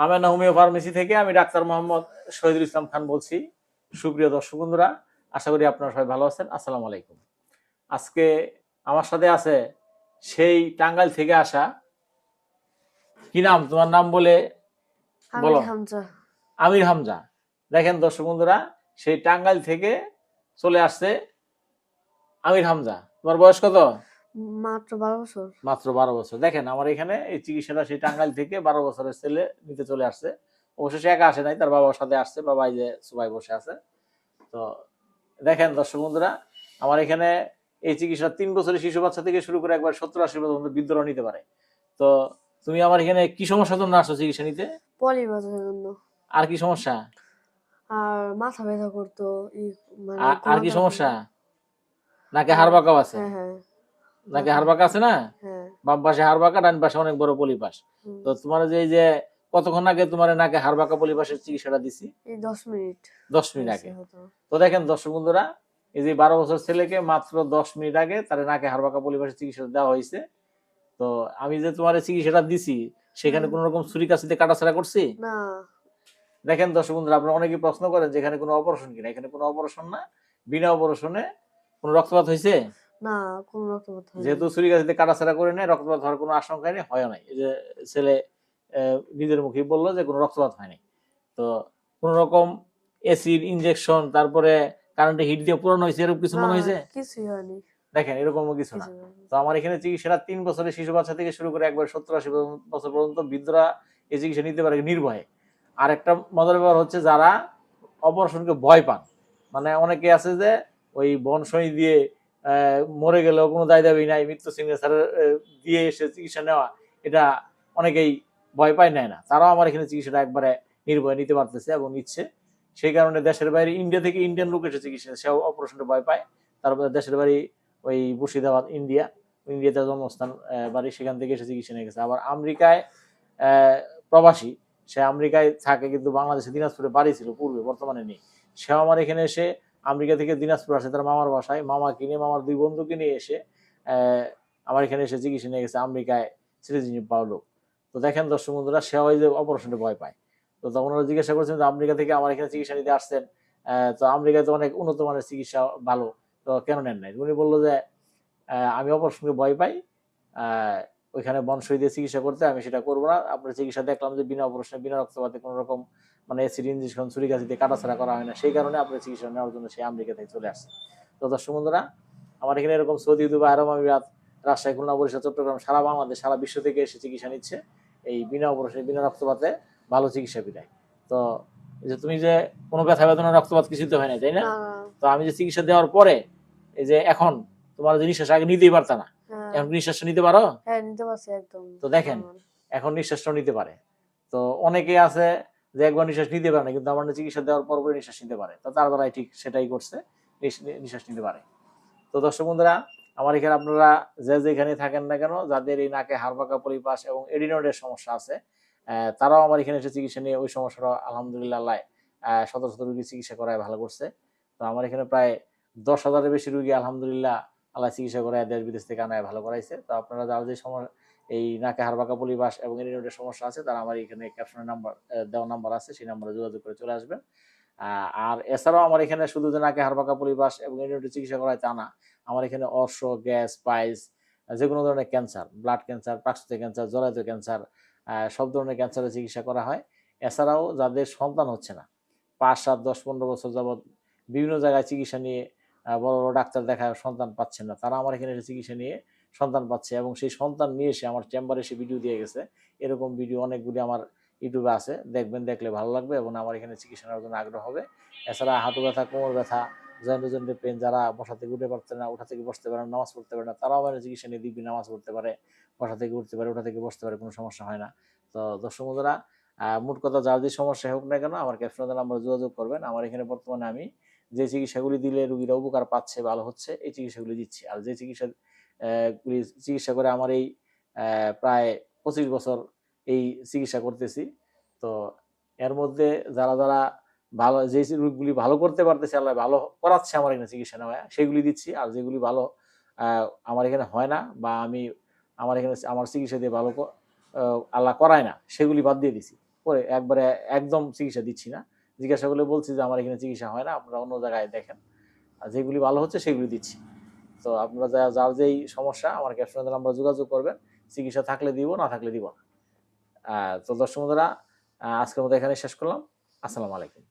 Amena homeo pharmacy থেকে আমি doctor Mohammad Shahidul Islam Khan বলছি। সুপ্রিয় দর্শক বন্ধুরা, আশা করি আপনারা সবাই ভালো আছেন। আসসালামু আলাইকুম। আজকে আমার সাথে আছে সেই টাঙ্গাইল থেকে আসা, কি নাম তোমার? নাম বলে বলো। আমির হামজা। দেখেন দর্শক বন্ধুরা, সেই টাঙ্গাইল থেকে চলে আসছে আমির হামজা। তোমার বয়স কত? মাত্র 12 বছর। মাত্র 12 বছর। দেখেন আমার এখানে এই চিকিৎসাটা সেই টাঙ্গাইল থেকে 12 বছরের ছেলে নিতে চলে আসছে। অবশ্য সে একা আসে নাই, তার বাবার সাথে আসছে। বাবা এই যে সুবাই বসে আছে। তো দেখেন দর্শক বন্ধুরা, আমার এখানে এই চিকিৎসা 3 বছরের শিশু বাচ্চা থেকে শুরু করে একবার 70-80 পর্যন্ত বৃদ্ধরা নিতে পারে। তো তুমি আমার এখানে কি সমস্যার জন্য আসছো চিকিৎসা নিতে? পলিবাজের জন্য। আর কি সমস্যা? আর মাথা ব্যথা করতো, মানে আর কি সমস্যা? নাকি হাড় বাঁকা আছে? হ্যাঁ হ্যাঁ, নাকি হাড় বাঁকা আছে না? হ্যাঁ। বাম পাশে হাড় বাঁকা, ডান পাশে অনেক বড় পলিপাস। তো তোমার যে কতক্ষণ আগে তোমার নাকে হাড় বাঁকা পলিপাসের চিকিৎসাটা দিছি? এই 10 মিনিট। 10 মিনিট আগে। তো দেখেন দর্শক বন্ধুরা, এই যে 12 বছর ছেলেকে মাত্র 10 মিনিট আগে তার নাকে হাড় বাঁকা পলিপাসের চিকিৎসা দেওয়া হয়েছে। তো আমি যে তোমার চিকিৎসাটা দিছি, সেখানে কোন রকম ছুরি কাঁচিতে কাটাছাড়া করছি না। দেখেন দর্শক বন্ধুরা, আপনারা অনেকে প্রশ্ন করেন যে এখানে কোনো অপারেশন কিনা। এখানে কোনো অপারেশন না, বিনা অপারেশনে। কোনো রক্তপাত হয়েছে না, কোনো রক্তপাত হয়নি। যেহেতু ছুরি কাঁচিতে কাটাছাড়া করে নেয়, রক্তপাত হওয়ার কোনো আশঙ্কা নেই, হয় নাই। এই যে ছেলে নিজের মুখেই বললো যে কোনো রক্তপাত হয়নি। তো কোন রকম এসিড ইনজেকশন, তারপরে কারেন্টে হিট দিয়ে পুরানো হয়েছে, এরকম কিছু মনে হয়েছে? কিছুই হয়নি। দেখেন এরকমও কিছু না। তো আমার এখানে চিকিৎসাটা 3 বছরের শিশু বাচ্চা থেকে শুরু করে একবার 70-80 বছর পর্যন্ত বৃদ্ধরা এই চিকিৎসা নিতে পারে নির্ভয়ে। আর একটা মজার ব্যাপার হচ্ছে, যারা অপারেশনকে ভয় পান, মানে অনেকে আছে যে ওই বনসই দিয়ে মরে গেলেও কোনো দায় দাবি নাই, মৃত্যু সিগনেচার দিয়ে এসে চিকিৎসা নেওয়া, এটা অনেকেই ভয় পায়, নেয় না। তারাও আমার এখানে চিকিৎসাটা একবারে নির্ভয়ে নিতে পারতেছে এবং নিচ্ছে। সেই কারণে দেশের বাইরে ইন্ডিয়া থেকে ইন্ডিয়ান লোক এসে চিকিৎসা, সেও অপারেশনটা ভয় পায়। তারপরে দেশের বাড়ি ওই মুর্শিদাবাদ, ইন্ডিয়াতে জন্মস্থান, বাড়ি, সেখান থেকে এসে চিকিৎসা নিয়ে গেছে। আবার আমেরিকায় প্রবাসী, সে আমেরিকায় থাকে কিন্তু বাংলাদেশে দিনাজপুরে বাড়ি ছিল পূর্বে, বর্তমানে নেই। সেও আমার এখানে এসে আমেরিকা থেকে দিনাজপুর আসে তার মামার বাসায়, মামা কিনে মামার 2 বন্ধুকে নিয়ে এসে আমার এখানে এসে চিকিৎসা নিয়ে গেছে আমেরিকায় সিটিজেনশিপ পাওয়া লোক। তো দেখেন দর্শক বন্ধুরা, সে ওই যে অপারেশনটা ভয় পায়। তো তখন ওরা জিজ্ঞাসা করছেন যে আমেরিকা থেকে আমার এখানে চিকিৎসা নিতে আসছেন, তো আমেরিকায় তো অনেক উন্নত মানের চিকিৎসা ভালো, তো কেন নেন নাই? উনি বললো যে আমি অপারেশনকে ভয় পাই, ওইখানে বনসই দিয়ে চিকিৎসা করতে, আমি সেটা করবো না। আপনার চিকিৎসা দেখলাম যে বিনা অপারেশনে, বিনা রক্তপাতে, কোনো রকম মানে অ্যাসিড ইনজেকশন, ছুরি কাঁচি দিয়ে কাটাছাড়া করা হয় না, সেই কারণে আপনার চিকিৎসা নেওয়ার জন্য সে আমেরিকা থেকে চলে আসছে। তো দর্শক বন্ধুরা, আমার এখানে এরকম সৌদি, দুবাই, আরব আমিরাত, রাজশাহী, খুলনা, বরিশাল, চট্টগ্রাম, সারা বাংলাদেশ, সারা বিশ্ব থেকে এসে চিকিৎসা নিচ্ছে এই বিনা অপারেশনে, বিনা রক্তপাতে, ভালো চিকিৎসা বিদায়। তো এই যে তুমি যে কোনো ব্যথা বেদনা, রক্তপাত কিছু তো হয় না, তাই না? তো আমি যে চিকিৎসা দেওয়ার পরে, এই যে এখন তোমার যে নিঃশ্বাস আগে নিতেই পারতা না, এখন নিঃশ্বাসটা নিতে পারো? হ্যাঁ, নিতে পারছি একদম। তো দেখেন এখন নিঃশ্বাসটাও নিতে পারে। তো অনেকে আছে যে একবার নিঃশ্বাস নিতে পারে না, কিন্তু আমার চিকিৎসা দেওয়ার পর নিঃশ্বাস নিতে পারে। তো তার দ্বারাই ঠিক সেটাই করছে, নিঃশ্বাস নিতে পারে। তো দর্শক বন্ধুরা, আমার এখানে আপনারা যে যেখানে থাকেন না কেন, যাদের এই নাকে হাড় পাকা পলিপাস এবং এডিনোডের সমস্যা আছে, তারাও আমার এখানে এসে চিকিৎসা নিয়ে ওই সমস্যাটা আলহামদুলিল্লাহ শত শত রোগী চিকিৎসা করায় ভালো করছে। তো আমার এখানে প্রায় 10,000-এর বেশি রোগী আলহামদুলিল্লাহ আল্লাহ চিকিৎসা করায় দেশ বিদেশ থেকে আনায় ভালো করাইছে। তো আপনারা যারা যে এই নাকে হাড় পাকা পলিপাস এবং এডিনোডের সমস্যা আছে, তারা আমার এখানে ক্যাপশনে নাম্বার দেওয়া নাম্বার আছে, সেই নাম্বারে যোগাযোগ করে চলে আসবেন। আর এছাড়াও আমার এখানে শুধু যে নাকে হাড় পাকা পলিপাস এবং এডিনোডের চিকিৎসা করায় তা না, আমার এখানে অর্শ, গ্যাস, পাইলস, যে কোনো ধরনের ক্যান্সার, ব্লাড ক্যান্সার, পাকস্থলী ক্যান্সার, জরায়ু ক্যান্সার, সব ধরনের ক্যান্সারের চিকিৎসা করা হয়। এছাড়াও যাদের সন্তান হচ্ছে না, 5, 7, 10, 15 বছর যাবৎ বিভিন্ন জায়গায় চিকিৎসা নিয়ে বড় বড় ডাক্তার দেখায় সন্তান পাচ্ছেন না, তারা আমার এখানে এসে চিকিৎসা নিয়ে সন্তান পাচ্ছে এবং সেই সন্তান নিয়ে এসে আমার চেম্বারে এসে ভিডিও দিয়ে গেছে। এরকম ভিডিও অনেকগুলি আমার ইউটিউবে আছে, দেখবেন, দেখলে ভালো লাগবে এবং আমার এখানে চিকিৎসা নেওয়ার জন্য আগ্রহ হবে। এছাড়া হাঁটু ব্যথা, কোমর ব্যথা, জয়েন্ট পেন, যারা বসা থেকে উঠে পারছে না, ওঠা থেকে বসতে পারে না, নামাজ পড়তে পারে না, তারাও আমার চিকিৎসা নিয়ে দিব্যি নামাজ পড়তে পারে, বসা থেকে উঠতে পারে, ওঠা থেকে বসতে পারে, কোনো সমস্যা হয় না। তো দর্শক বন্ধুরা, মোট কথা যার যে সমস্যা হোক না কেন, আমার ক্যাপশনে নাম্বার যোগাযোগ করবেন। আমার এখানে বর্তমানে আমি যে চিকিৎসাগুলি দিলে রোগীরা উপকার পাচ্ছে, ভালো হচ্ছে, এই চিকিৎসাগুলি দিচ্ছি। আর যে চিকিৎসা করে আমার এই প্রায় 25 বছর এই চিকিৎসা করতেছি। তো এর মধ্যে যারা যারা ভালো, যে রোগগুলি ভালো করতে পারতেছে, আল্লাহ ভালো করাচ্ছে আমার এখানে চিকিৎসা নেওয়া, সেগুলি দিচ্ছি। আর যেগুলি ভালো আমার এখানে হয় না, বা আমার এখানে আমার চিকিৎসা দিয়ে ভালো আল্লাহ করায় না, সেগুলি বাদ দিয়ে দিছি। করে একবারে একদম চিকিৎসা দিচ্ছি না। জিজ্ঞাসা করলে বলছি যে আমার এখানে চিকিৎসা হয় না, আপনারা অন্য জায়গায় দেখেন, আর যেগুলি ভালো হচ্ছে সেগুলি দিচ্ছি। তো আপনারা যার যেই সমস্যা আমার ক্যাপশনে নাম্বার যোগাযোগ করবেন, চিকিৎসা থাকলে দিব, না থাকলে দিব না। তো দর্শক বন্ধুরা, আজকের মতো এখানে শেষ করলাম। আসসালামু আলাইকুম।